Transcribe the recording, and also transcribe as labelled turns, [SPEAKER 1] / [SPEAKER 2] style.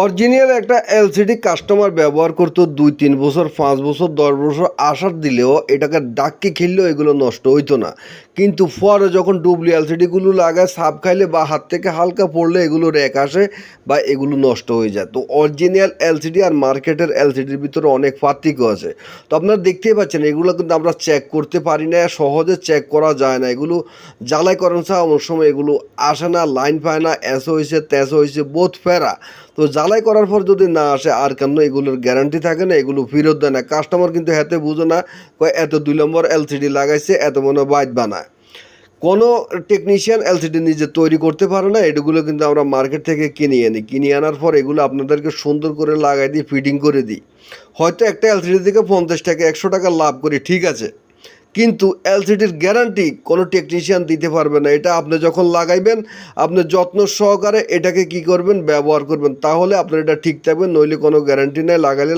[SPEAKER 1] Original একটা LCD customer ব্যবহার করতো ২-৩ বছর, ৫ বছর, ১০ বছর আসার দিলেও এটাকে ডাক্কি খেললেও এগুলো নষ্ট হইতো না। কিন্তু পরে যখন ডুবলি এলসিডিগুলো লাগায় সাপ খাইলে বা হাত থেকে হালকা পড়লে এগুলো র্যাক আসে বা এগুলো নষ্ট হয়ে যায়। তো অরিজিনাল এলসিডি আর মার্কেটের এলসিডির ভিতরে অনেক পার্থক্য আছে। তো আপনারা দেখতেই পাচ্ছেন এগুলো কিন্তু আমরা চেক করতে পারি না, সহজে চেক করা যায় না। এগুলো জ্বালাই করেন ছাড়া অনেক সময় এগুলো আসে না, লাইন পায় না, এসো হয়েছে তেসো হয়েছে বোধ ফেরা। তো জ্বালাই করার পর যদি না আসে আর কেন এগুলোর গ্যারান্টি থাকে না, এগুলো ফেরত দেয় না। কাস্টমার কিন্তু হাতে বুঝে না, কয় এত ২ নম্বর এলসিডি লাগাইছে, এত মনে বাইট বানায়। কোনো টেকনিশিয়ান এলসিডি নিজে তৈরি করতে পারে না। এগুলো কিন্তু আমরা মার্কেট থেকে কিনে আনি, কিনে আনার পর এগুলো আপনাদেরকে সুন্দর করে লাগাই দিই, ফিটিং করে দিই। হয়তো একটা এলসিডি থেকে ৫০ টাকা ১০০ টাকা লাভ করি, ঠিক আছে, কিন্তু এলসিডির গ্যারান্টি কোনো টেকনিশিয়ান দিতে পারবে না। এটা আপনি যখন লাগাইবেন আপনি যত্ন সহকারে এটাকে কি করবেন, ব্যবহার করবেন, তাহলে আপনার এটা ঠিক থাকবে, নইলে কোনো গ্যারান্টি নেই, লাগাইলে